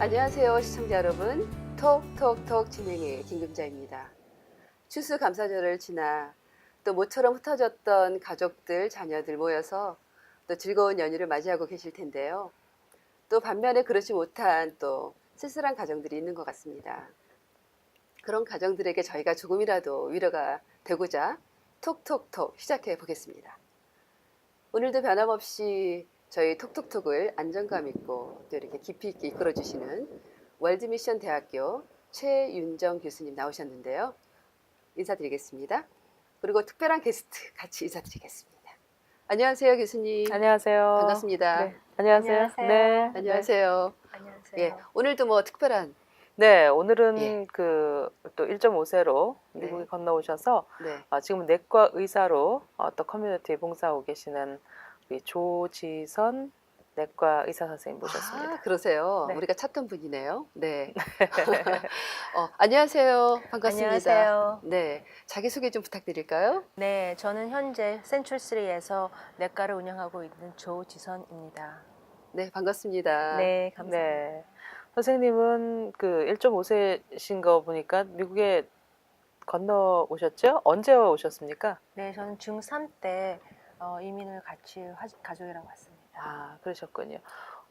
안녕하세요 시청자 여러분, 톡톡톡 진행의 김금자입니다. 추수감사절을 지나 또 모처럼 흩어졌던 가족들, 자녀들 모여서 또 즐거운 연휴를 맞이하고 계실 텐데요. 또 반면에 그렇지 못한 또 쓸쓸한 가정들이 있는 것 같습니다. 그런 가정들에게 저희가 조금이라도 위로가 되고자 톡톡톡 시작해 보겠습니다. 오늘도 변함없이 저희 톡톡톡을 안정감 있고 또 이렇게 깊이 있게 이끌어 주시는 월드미션 대학교 최윤정 교수님 나오셨는데요. 인사드리겠습니다. 그리고 특별한 게스트 같이 인사드리겠습니다. 안녕하세요, 교수님. 안녕하세요. 반갑습니다. 네, 안녕하세요. 안녕하세요. 네, 안녕하세요. 안녕하세요. 예, 오늘도 뭐 특별한 네, 오늘은 예. 또 1.5세로 네. 미국에 건너오셔서 네. 지금 내과 의사로 또 커뮤니티에 봉사하고 계시는 우리 조지선 내과 의사 선생님 모셨습니다. 아, 그러세요. 네. 우리가 찾던 분이네요. 네. 안녕하세요. 반갑습니다. 안녕하세요. 네. 자기소개 좀 부탁드릴까요? 네, 저는 현재 센츄리3에서 내과를 운영하고 있는 조지선입니다. 네, 반갑습니다. 네, 감사합니다. 네. 선생님은 1.5세신 거 보니까 미국에 건너오셨죠? 언제 오셨습니까? 네, 저는 중3 때 이민을 같이 가족이랑 왔습니다. 아, 그러셨군요.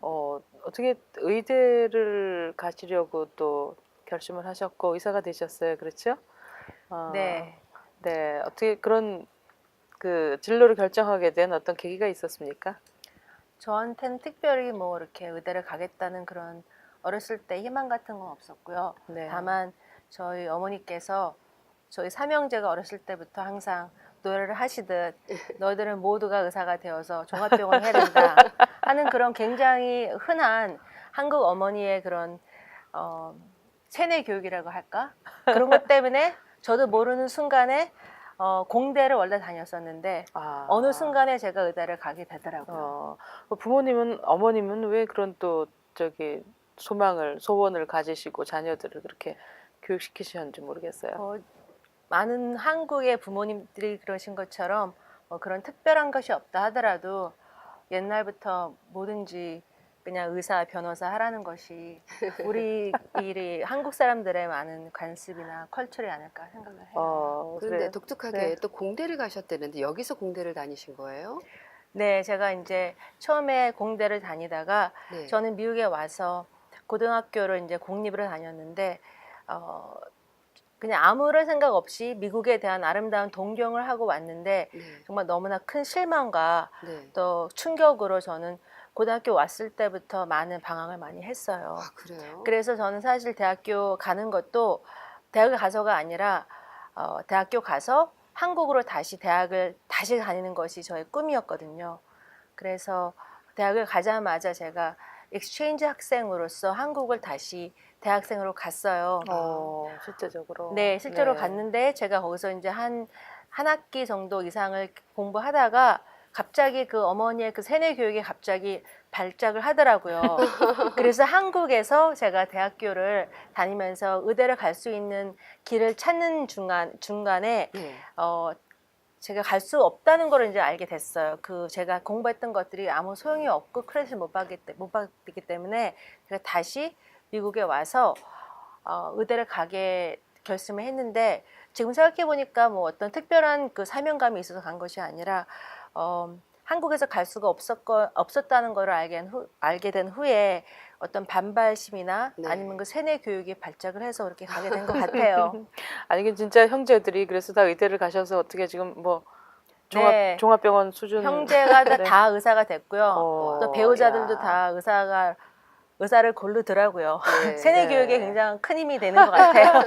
어떻게 의대를 가시려고 또 결심을 하셨고 의사가 되셨어요, 그렇죠? 네, 네. 어떻게 그런 진로를 결정하게 된 어떤 계기가 있었습니까? 저한테는 특별히 뭐 이렇게 의대를 가겠다는 그런 어렸을 때 희망 같은 건 없었고요. 네. 다만 저희 어머니께서 저희 삼형제가 어렸을 때부터 항상 노래를 하시듯 너희들은 모두가 의사가 되어서 종합병원 해야 된다 하는 그런 굉장히 흔한 한국 어머니의 그런 세뇌 교육이라고 할까? 그런 것 때문에 저도 모르는 순간에 공대를 원래 다녔었는데 어느 순간에 제가 의대를 가게 되더라고요. 부모님은 어머님은 왜 그런 또 소원을 가지시고 자녀들을 그렇게 교육시키셨는지 모르겠어요. 많은 한국의 부모님들이 그러신 것처럼 그런 특별한 것이 없다 하더라도 옛날부터 뭐든지 그냥 의사, 변호사 하라는 것이 우리 한국 사람들의 많은 관습이나 컬처리 아닐까 생각을 해요. 그런데 그래요? 독특하게 네. 또 공대를 가셨다는데 여기서 공대를 다니신 거예요? 네, 제가 이제 처음에 공대를 다니다가 네. 저는 미국에 와서 고등학교를 이제 공립으로 다녔는데 그냥 아무런 생각 없이 미국에 대한 아름다운 동경을 하고 왔는데 네. 정말 너무나 큰 실망과 네. 또 충격으로 저는 고등학교 왔을 때부터 많은 방황을 많이 했어요. 아, 그래요? 그래서 저는 사실 대학교 가는 것도 대학을 가서가 아니라 대학교 가서 한국으로 대학을 다시 다니는 것이 저의 꿈이었거든요. 그래서 대학을 가자마자 제가 엑스체인지 학생으로서 한국을 다시 대학생으로 갔어요. 실제적으로. 네, 실제로 네. 갔는데 제가 거기서 이제 한 학기 정도 이상을 공부하다가 갑자기 그 어머니의 그 세뇌 교육이 갑자기 발작을 하더라고요. 그래서 한국에서 제가 대학교를 다니면서 의대를 갈 수 있는 길을 찾는 중간에 네. 제가 갈 수 없다는 걸 이제 알게 됐어요. 제가 공부했던 것들이 아무 소용이 없고 크레딧을 못 받기 때문에 제가 다시 미국에 와서 의대를 가게 결심을 했는데 지금 생각해 보니까 뭐 어떤 특별한 그 사명감이 있어서 간 것이 아니라 한국에서 갈 수가 없었다는 걸 알게 된 후에 어떤 반발심이나 네. 아니면 그 세뇌 교육이 발작을 해서 그렇게 가게 된 것 같아요. 아니 이게 진짜 형제들이 그래서 다 의대를 가셔서 어떻게 지금 뭐 네. 종합병원 수준 형제가 네. 다 의사가 됐고요. 또 배우자들도 야. 다 의사를 고르더라고요. 네. 세뇌 네. 교육에 굉장히 큰 힘이 되는 것 같아요.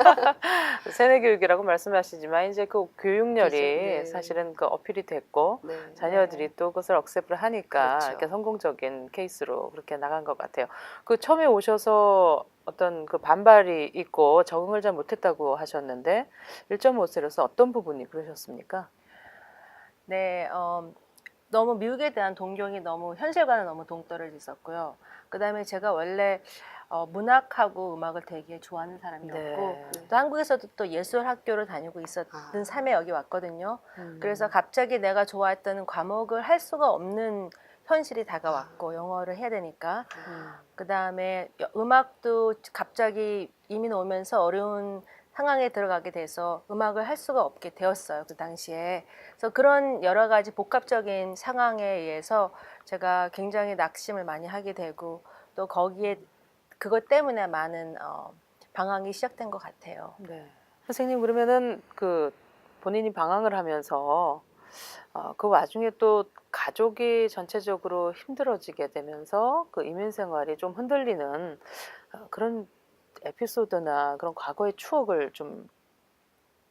세뇌 교육이라고 말씀하시지만 이제 그 교육열이 그렇죠. 네. 사실은 어필이 됐고 네. 자녀들이 또 그것을 억셉을 하니까 그렇죠. 이렇게 성공적인 케이스로 그렇게 나간 것 같아요. 처음에 오셔서 어떤 반발이 있고 적응을 잘 못했다고 하셨는데 1.5세로서 어떤 부분이 그러셨습니까? 네, 너무 미국에 대한 동경이 너무 현실과는 너무 동떨어져 있었고요. 그다음에 제가 원래 문학하고 음악을 되게 좋아하는 사람이었고 네. 또 한국에서도 또 예술 학교를 다니고 있었던 삶에 여기 왔거든요. 그래서 갑자기 내가 좋아했던 과목을 할 수가 없는 현실이 다가왔고 영어를 해야 되니까 음. 그 다음에 음악도 갑자기 이민 오면서 어려운 상황에 들어가게 돼서 음악을 할 수가 없게 되었어요. 그 당시에. 그래서 그런 여러 가지 복합적인 상황에 의해서 제가 굉장히 낙심을 많이 하게 되고 또 거기에 그것 때문에 많은 방황이 시작된 것 같아요. 네. 선생님 그러면은 그 본인이 방황을 하면서 그 와중에 또 가족이 전체적으로 힘들어지게 되면서 그 이민 생활이 좀 흔들리는 그런 에피소드나 그런 과거의 추억을 좀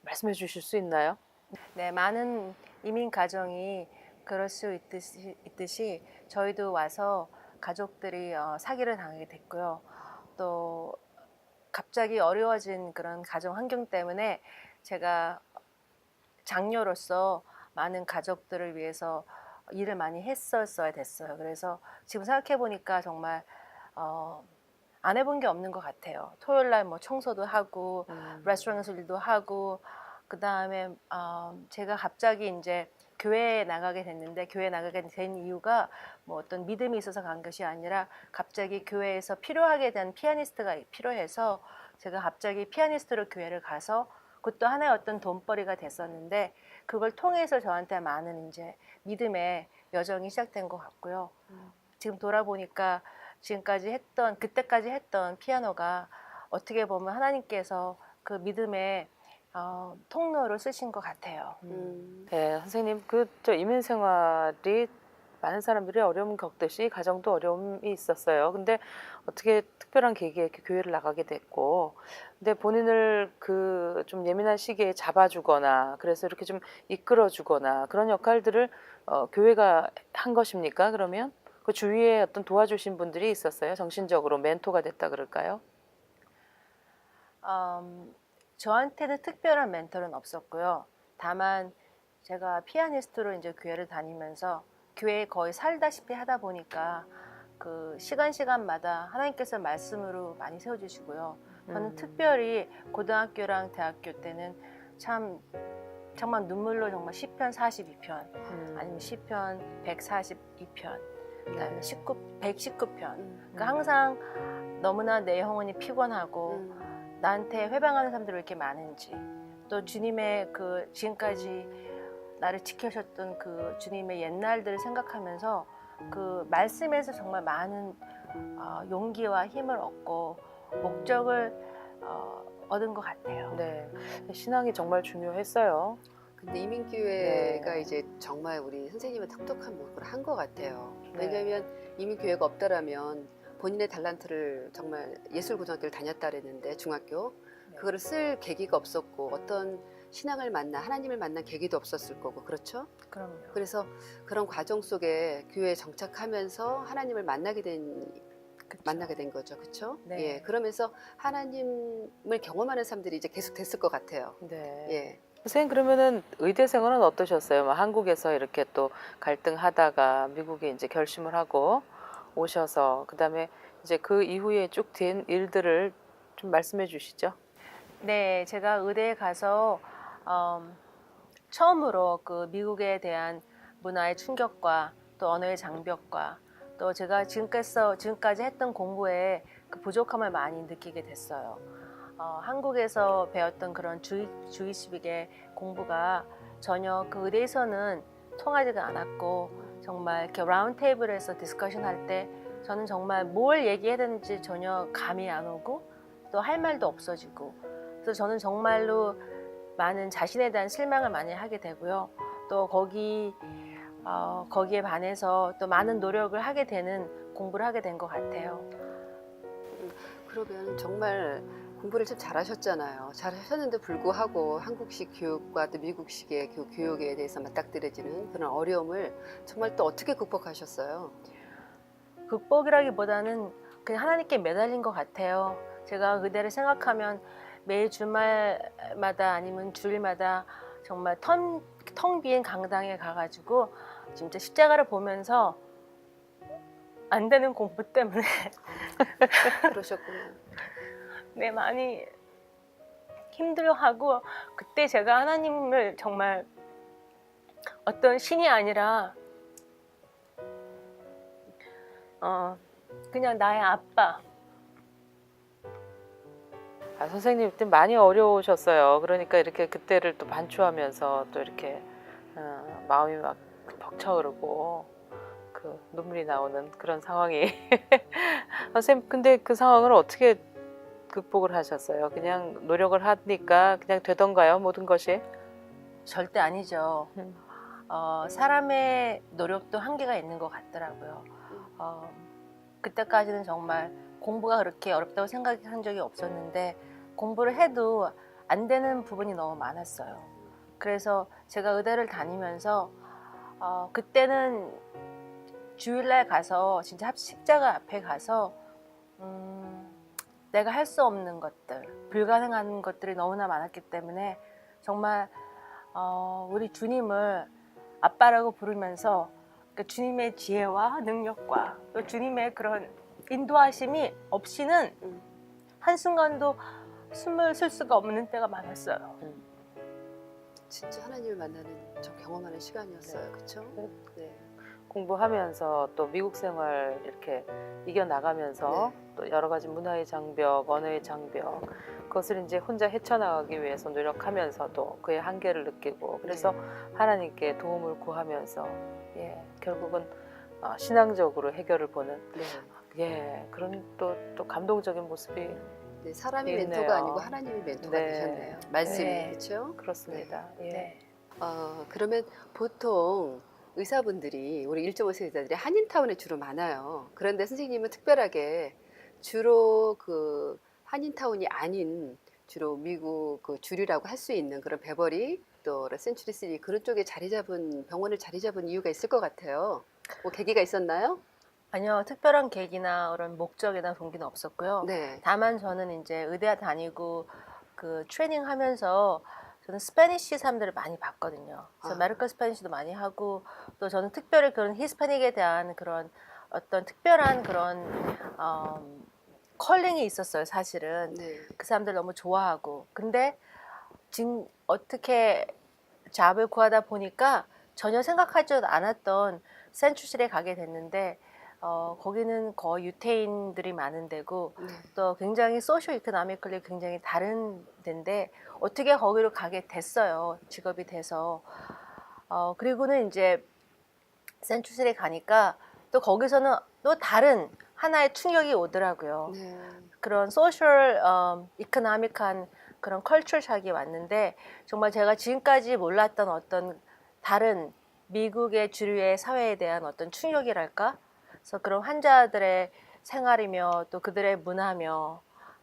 말씀해 주실 수 있나요? 네, 많은 이민 가정이 그럴 수 있듯이 저희도 와서 가족들이 사기를 당하게 됐고요. 또 갑자기 어려워진 그런 가정 환경 때문에 제가 장녀로서 많은 가족들을 위해서 일을 많이 했었어야 됐어요. 그래서 지금 생각해 보니까 정말 안 해본 게 없는 것 같아요. 토요일 날 뭐 청소도 하고 레스토랑에서 일도 하고 그 다음에 제가 갑자기 이제 교회에 나가게 됐는데 교회에 나가게 된 이유가 뭐 어떤 믿음이 있어서 간 것이 아니라 갑자기 교회에서 필요하게 된 피아니스트가 필요해서 제가 갑자기 피아니스트로 교회를 가서 그것도 하나의 어떤 돈벌이가 됐었는데 그걸 통해서 저한테 많은 이제 믿음의 여정이 시작된 것 같고요. 지금 돌아보니까 지금까지 했던 그때까지 했던 피아노가 어떻게 보면 하나님께서 그 믿음의 통로로 쓰신 것 같아요. 네, 선생님 그 저 이민 생활이 많은 사람들이 어려움 겪듯이 가정도 어려움이 있었어요. 근데 어떻게 특별한 계기에 이렇게 교회를 나가게 됐고, 근데 본인을 그 좀 예민한 시기에 잡아주거나 그래서 이렇게 좀 이끌어주거나 그런 역할들을 교회가 한 것입니까? 그러면 그 주위에 어떤 도와주신 분들이 있었어요? 정신적으로 멘토가 됐다 그럴까요? 저한테는 특별한 멘토는 없었고요. 다만 제가 피아니스트로 이제 교회를 다니면서 교회에 거의 살다시피 하다 보니까 그 시간마다 하나님께서 말씀으로 많이 세워주시고요. 저는 특별히 고등학교랑 대학교 때는 참 정말 눈물로 정말 시편 42편 아니면 시편 142편 그다음에 119편 그러니까 항상 너무나 내 영혼이 피곤하고 나한테 회방하는 사람들이 왜 이렇게 많은지 또 주님의 그 지금까지 나를 지켜주셨던 그 주님의 옛날들을 생각하면서 그 말씀에서 정말 많은 용기와 힘을 얻고 목적을 얻은 것 같아요. 네, 신앙이 정말 중요했어요. 근데 이민교회가 네. 이제 정말 우리 선생님은 똑똑한 목을 한 것 같아요. 네. 왜냐하면 이민교회가 없더라면 본인의 달란트를 정말 예술고등학교를 다녔다 그랬는데 중학교 네. 그거를 쓸 계기가 없었고 어떤 신앙을 만나 하나님을 만난 계기도 없었을 거고 그렇죠? 그럼요. 그래서 그런 과정 속에 교회에 정착하면서 하나님을 만나게 된 거죠, 그렇죠? 네. 예, 그러면서 하나님을 경험하는 사람들이 이제 계속 됐을 것 같아요. 네. 예. 선생님 그러면은 의대 생활은 어떠셨어요? 뭐 한국에서 이렇게 또 갈등하다가 미국에 이제 결심을 하고 오셔서 그다음에 이제 그 이후에 쭉 된 일들을 좀 말씀해 주시죠. 네, 제가 의대에 가서 처음으로 그 미국에 대한 문화의 충격과 또 언어의 장벽과 또 제가 지금까지 했던 공부에 그 부족함을 많이 느끼게 됐어요. 한국에서 배웠던 그런 주의식의 공부가 전혀 그 의대에서는 통하지가 않았고 정말 이렇게 라운드 테이블에서 디스커션 할 때 저는 정말 뭘 얘기해야 되는지 전혀 감이 안 오고 또 할 말도 없어지고 그래서 저는 정말로 많은 자신에 대한 실망을 많이 하게 되고요. 또 거기에 반해서 또 많은 노력을 하게 되는 공부를 하게 된 것 같아요. 그러면 정말 공부를 참 잘하셨잖아요. 잘하셨는데 불구하고 한국식 교육과 또 미국식의 교육에 대해서 맞닥뜨려지는 그런 어려움을 정말 또 어떻게 극복하셨어요? 극복이라기보다는 그냥 하나님께 매달린 것 같아요. 제가 그대를 생각하면 매 주말마다 아니면 주일마다 정말 텅 빈 강당에 가가지고 진짜 십자가를 보면서 안 되는 공부 때문에 그러셨구나. 네, 많이 힘들어하고 그때 제가 하나님을 정말 어떤 신이 아니라 그냥 나의 아빠. 아, 선생님 그때 많이 어려우셨어요. 그러니까 이렇게 그때를 또 반추하면서 또 이렇게 마음이 막 벅차오르고 그 눈물이 나오는 그런 상황이. 선생님 근데 그 상황을 어떻게 극복을 하셨어요? 그냥 노력을 하니까 그냥 되던가요? 모든 것이? 절대 아니죠. 음. 사람의 노력도 한계가 있는 것 같더라고요. 그때까지는 정말 공부가 그렇게 어렵다고 생각한 적이 없었는데 공부를 해도 안 되는 부분이 너무 많았어요. 그래서 제가 의대를 다니면서 그때는 주일날 가서 진짜 십자가 앞에 가서 내가 할 수 없는 것들, 불가능한 것들이 너무나 많았기 때문에 정말 우리 주님을 아빠라고 부르면서 그 주님의 지혜와 능력과 또 주님의 그런 인도하심이 없이는 한순간도 숨을 쉴 수가 없는 때가 많았어요. 진짜 하나님을 만나는 저 경험하는 시간이었어요. 그렇죠? 네. 공부하면서 또 미국 생활 이렇게 이겨나가면서 또 여러 가지 문화의 장벽, 언어의 장벽 그것을 이제 혼자 헤쳐나가기 위해서 노력하면서도 그의 한계를 느끼고 그래서 하나님께 도움을 구하면서 결국은 신앙적으로 해결을 보는 그런 또 감동적인 모습이 네, 사람이 있네요. 멘토가 아니고 하나님이 멘토가 네. 되셨네요. 말씀이 네. 그렇죠? 그렇습니다. 네. 그러면 보통 의사분들이 우리 1.5세 의사들이 한인타운에 주로 많아요. 그런데 선생님은 특별하게 주로 그 한인타운이 아닌 주로 미국 그 주류라고 할 수 있는 그런 베버리 또 센츄리3 그런 쪽에 병원을 자리 잡은 이유가 있을 것 같아요. 뭐 계기가 있었나요? 아니요, 특별한 계기나 그런 목적이나 동기는 없었고요. 네. 다만 저는 이제 의대 다니고 그 트레이닝 하면서 저는 스페니쉬 사람들을 많이 봤거든요. 그래서 아메리칸 스페니쉬도 많이 하고 또 저는 특별히 그런 히스패닉에 대한 그런 어떤 특별한 그런 컬링이 있었어요, 사실은. 네. 그 사람들 너무 좋아하고. 근데 지금 어떻게 잡을 구하다 보니까 전혀 생각하지도 않았던 센츄실에 가게 됐는데 거기는 거의 유태인들이 많은 데고 또 굉장히 소셜 이코노미컬리 굉장히 다른 데인데 어떻게 거기로 가게 됐어요. 직업이 돼서. 그리고는 이제 센츄실에 가니까 또 거기서는 또 다른 하나의 충격이 오더라고요. 네. 그런 소셜 이코노믹한 그런 컬처 샥이 왔는데 정말 제가 지금까지 몰랐던 어떤 다른 미국의 주류의 사회에 대한 어떤 충격이랄까? 그래서 그런 환자들의 생활이며 또 그들의 문화며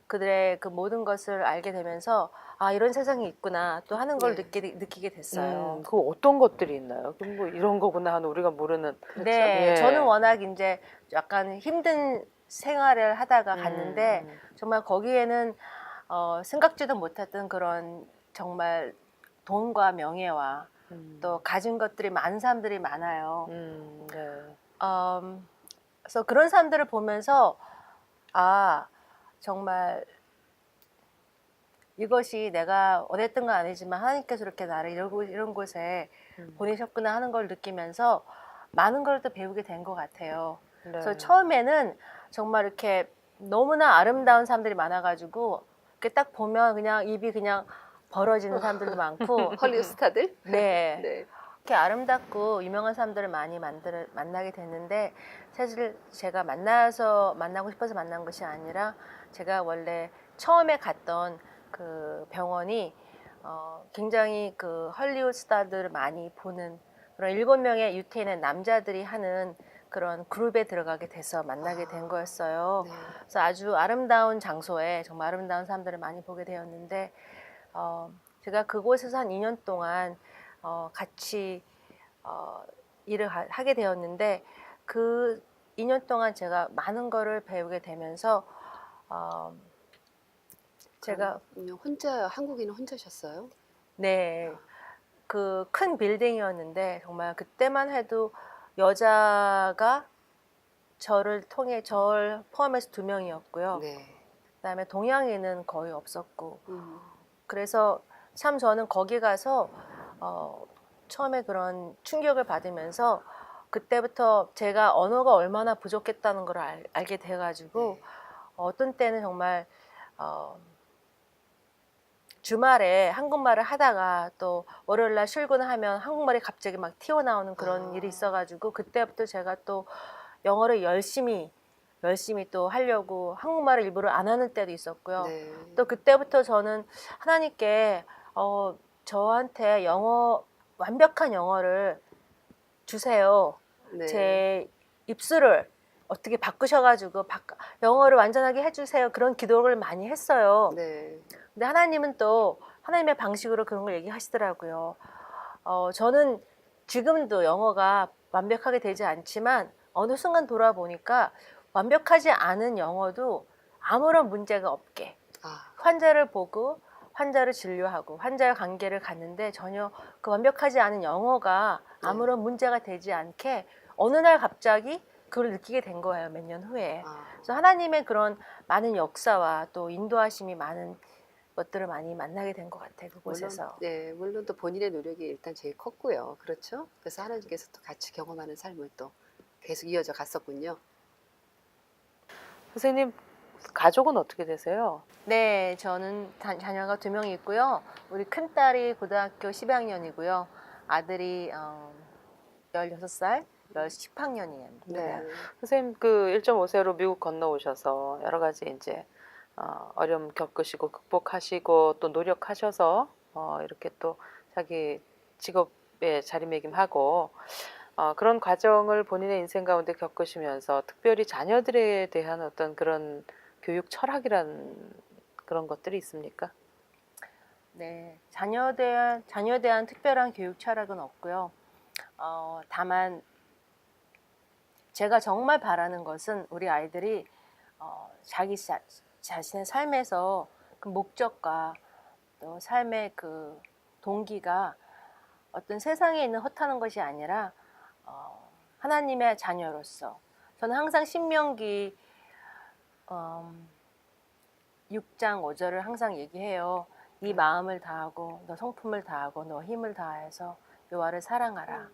그들의 그 모든 것을 알게 되면서 이런 세상이 있구나 또 하는 걸 느끼게 됐어요. 그 어떤 것들이 있나요? 그럼 뭐 이런 거구나 하는 우리가 모르는. 네, 예. 저는 워낙 이제 약간 힘든 생활을 하다가 갔는데 정말 거기에는 생각지도 못했던 그런 정말 돈과 명예와 또 가진 것들이 많은 사람들이 많아요. 네. 그래서 그런 사람들을 보면서 정말 이것이 내가 원했던 건 아니지만 하나님께서 이렇게 나를 이런 곳에 보내셨구나 하는 걸 느끼면서 많은 걸 또 배우게 된 것 같아요. 네. 그래서 처음에는 정말 이렇게 너무나 아름다운 사람들이 많아가지고 이렇게 딱 보면 그냥 입이 그냥 벌어지는 사람들도 많고 헐리우드 스타들? 네. 네. 이렇게 아름답고 유명한 사람들을 많이 만나게 됐는데 사실 제가 만나고 싶어서 만난 것이 아니라 제가 원래 처음에 갔던 그 병원이 굉장히 그 헐리우드 스타들을 많이 보는 그런 7명의 유태인의 남자들이 하는 그런 그룹에 들어가게 돼서 만나게 된 거였어요. 네. 그래서 아주 아름다운 장소에 정말 아름다운 사람들을 많이 보게 되었는데 제가 그곳에서 한 2년 동안 같이 일을 하게 되었는데 그 2년 동안 제가 많은 거를 배우게 되면서 제가 혼자 한국인은 혼자셨어요? 네, 그 큰 빌딩이었는데 정말 그때만 해도 여자가 저를 포함해서 2명이었고요. 네. 그다음에 동양인은 거의 없었고 그래서 참 저는 거기 가서 처음에 그런 충격을 받으면서 그때부터 제가 언어가 얼마나 부족했다는 걸 알게 돼가지고 네. 어떤 때는 정말 주말에 한국말을 하다가 또 월요일날 출근을 하면 한국말이 갑자기 막 튀어나오는 그런 일이 있어가지고 그때부터 제가 또 영어를 열심히 또 하려고 한국말을 일부러 안 하는 때도 있었고요. 네. 또 그때부터 저는 하나님께 저한테 완벽한 영어를 주세요. 네. 제 입술을 어떻게 바꾸셔가지고 영어를 완전하게 해주세요. 그런 기도를 많이 했어요. 네. 근데 하나님은 또 하나님의 방식으로 그런 걸 얘기하시더라고요. 저는 지금도 영어가 완벽하게 되지 않지만 어느 순간 돌아보니까 완벽하지 않은 영어도 아무런 문제가 없게 아, 환자를 보고 환자를 진료하고 환자의 관계를 갖는데 전혀 그 완벽하지 않은 영어가 아무런 문제가 되지 않게 어느 날 갑자기 그걸 느끼게 된 거예요. 몇 년 후에. 아. 그래서 하나님의 그런 많은 역사와 또 인도하심이 많은 것들을 많이 만나게 된 것 같아요. 물론, 그곳에서. 네, 물론 또 본인의 노력이 일단 제일 컸고요. 그렇죠? 그래서 하나님께서 또 같이 경험하는 삶을 또 계속 이어져 갔었군요. 선생님 가족은 어떻게 되세요? 네, 저는 자녀가 2명이 있고요. 우리 큰딸이 고등학교 10학년이고요. 아들이 16살, 10학년이에요. 네. 선생님 그 1.5세로 미국 건너오셔서 여러 가지 이제 어려움 겪으시고 극복하시고 또 노력하셔서 이렇게 또 자기 직업에 자리매김하고 그런 과정을 본인의 인생 가운데 겪으시면서 특별히 자녀들에 대한 어떤 그런 교육 철학이란 그런 것들이 있습니까? 네, 자녀에 대한 특별한 교육 철학은 없고요. 다만 제가 정말 바라는 것은 우리 아이들이 자기 자신의 삶에서 그 목적과 또 삶의 그 동기가 어떤 세상에 있는 허탄한 것이 아니라 하나님의 자녀로서 저는 항상 신명기 6장 5절을 항상 얘기해요. 네 마음을 다하고 너 성품을 다하고 너 힘을 다해서 여호와를 사랑하라.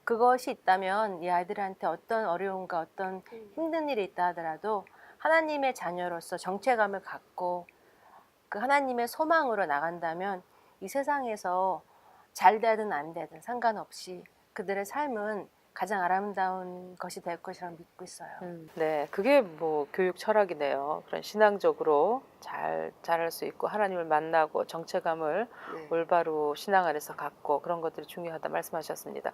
그것이 있다면 이 아이들한테 어떤 어려움과 어떤 힘든 일이 있다 하더라도 하나님의 자녀로서 정체감을 갖고 그 하나님의 소망으로 나간다면 이 세상에서 잘 되든 안 되든 상관없이 그들의 삶은 가장 아름다운 것이 될 것이라고 믿고 있어요. 네, 그게 뭐 교육 철학이네요. 그런 신앙적으로 잘 자랄 수 있고 하나님을 만나고 정체감을 네. 올바로 신앙 안에서 갖고 그런 것들이 중요하다 말씀하셨습니다.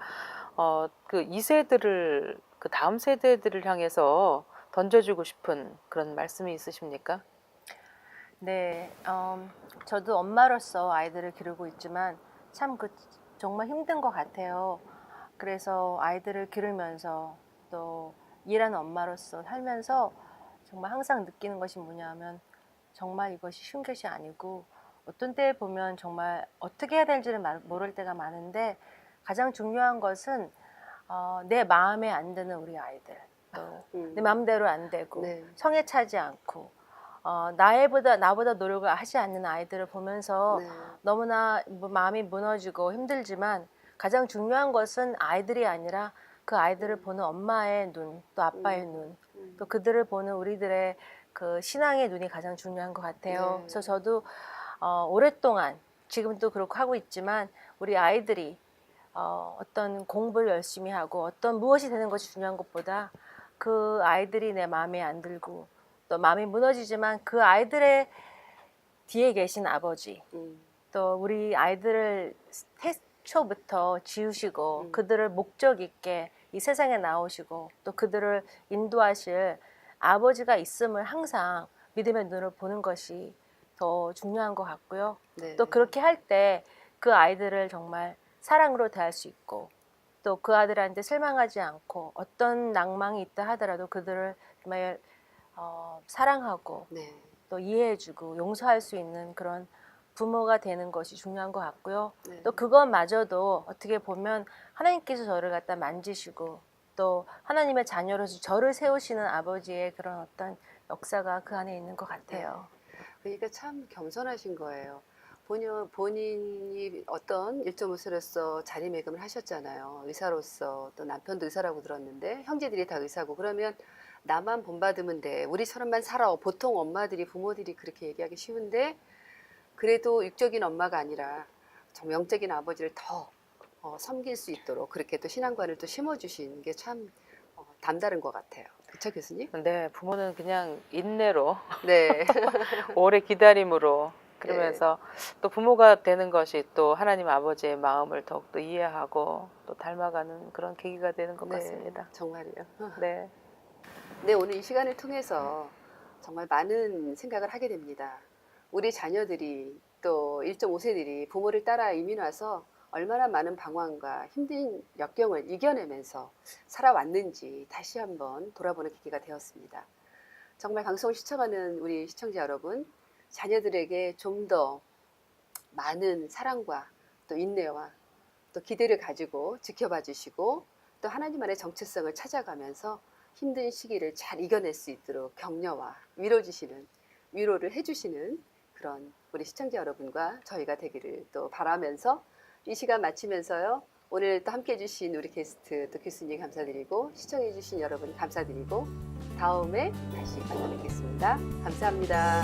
그 2세들을 그 다음 세대들을 향해서 던져주고 싶은 그런 말씀이 있으십니까? 네, 저도 엄마로서 아이들을 기르고 있지만 참 정말 힘든 것 같아요. 그래서 아이들을 기르면서 또 일하는 엄마로서 살면서 정말 항상 느끼는 것이 뭐냐면 정말 이것이 쉬운 것이 아니고 어떤 때에 보면 정말 어떻게 해야 될지를 모를 때가 많은데 가장 중요한 것은 내 마음에 안 드는 우리 아이들 또 내 마음대로 안 되고 네. 성에 차지 않고 나보다 노력을 하지 않는 아이들을 보면서 네. 너무나 마음이 무너지고 힘들지만 가장 중요한 것은 아이들이 아니라 그 아이들을 보는 엄마의 눈, 또 아빠의 눈, 또 그들을 보는 우리들의 그 신앙의 눈이 가장 중요한 것 같아요. 네. 그래서 저도 오랫동안 지금도 그렇고 하고 있지만 우리 아이들이 어떤 공부를 열심히 하고 어떤 무엇이 되는 것이 중요한 것보다 그 아이들이 내 마음에 안 들고 또 마음이 무너지지만 그 아이들의 뒤에 계신 아버지 또 우리 아이들을 태초부터 지으시고 그들을 목적 있게 이 세상에 나오시고 또 그들을 인도하실 아버지가 있음을 항상 믿음의 눈으로 보는 것이 더 중요한 것 같고요. 네. 또 그렇게 할 때 그 아이들을 정말 사랑으로 대할 수 있고 또 그 아들한테 실망하지 않고 어떤 낭망이 있다 하더라도 그들을 정말 사랑하고 네. 또 이해해주고 용서할 수 있는 그런 부모가 되는 것이 중요한 것 같고요. 네. 또 그것마저도 어떻게 보면 하나님께서 저를 갖다 만지시고 또 하나님의 자녀로서 저를 세우시는 아버지의 그런 어떤 역사가 그 안에 있는 것 같아요. 그러니까 참 겸손하신 거예요. 본인이 어떤 1.5세로서 자리매김을 하셨잖아요. 의사로서 또 남편도 의사라고 들었는데 형제들이 다 의사고 그러면 나만 본받으면 돼. 우리처럼만 살아. 보통 엄마들이 부모들이 그렇게 얘기하기 쉬운데 그래도 육적인 엄마가 아니라 정 영적인 아버지를 더 섬길 수 있도록 그렇게 또 신앙관을 또 심어주신 게 참 남다른 것 같아요. 그쵸 교수님? 네, 부모는 그냥 인내로 네. 오래 기다림으로 그러면서 또 부모가 되는 것이 또 하나님 아버지의 마음을 더욱더 이해하고 또 닮아가는 그런 계기가 되는 것 네, 같습니다. 정말이요. 네. 네, 오늘 이 시간을 통해서 정말 많은 생각을 하게 됩니다. 우리 자녀들이 또 1.5세들이 부모를 따라 이민 와서 얼마나 많은 방황과 힘든 역경을 이겨내면서 살아왔는지 다시 한번 돌아보는 계기가 되었습니다. 정말 방송을 시청하는 우리 시청자 여러분, 자녀들에게 좀 더 많은 사랑과 또 인내와 또 기대를 가지고 지켜봐 주시고 또 하나님 안의 정체성을 찾아가면서 힘든 시기를 잘 이겨낼 수 있도록 격려와 위로 주시는 위로를 해주시는 그런 우리 시청자 여러분과 저희가 되기를 또 바라면서 이 시간 마치면서요. 오늘 또 함께 해주신 우리 게스트 또 교수님 감사드리고 시청해주신 여러분 감사드리고 다음에 다시 만나 뵙겠습니다. 감사합니다.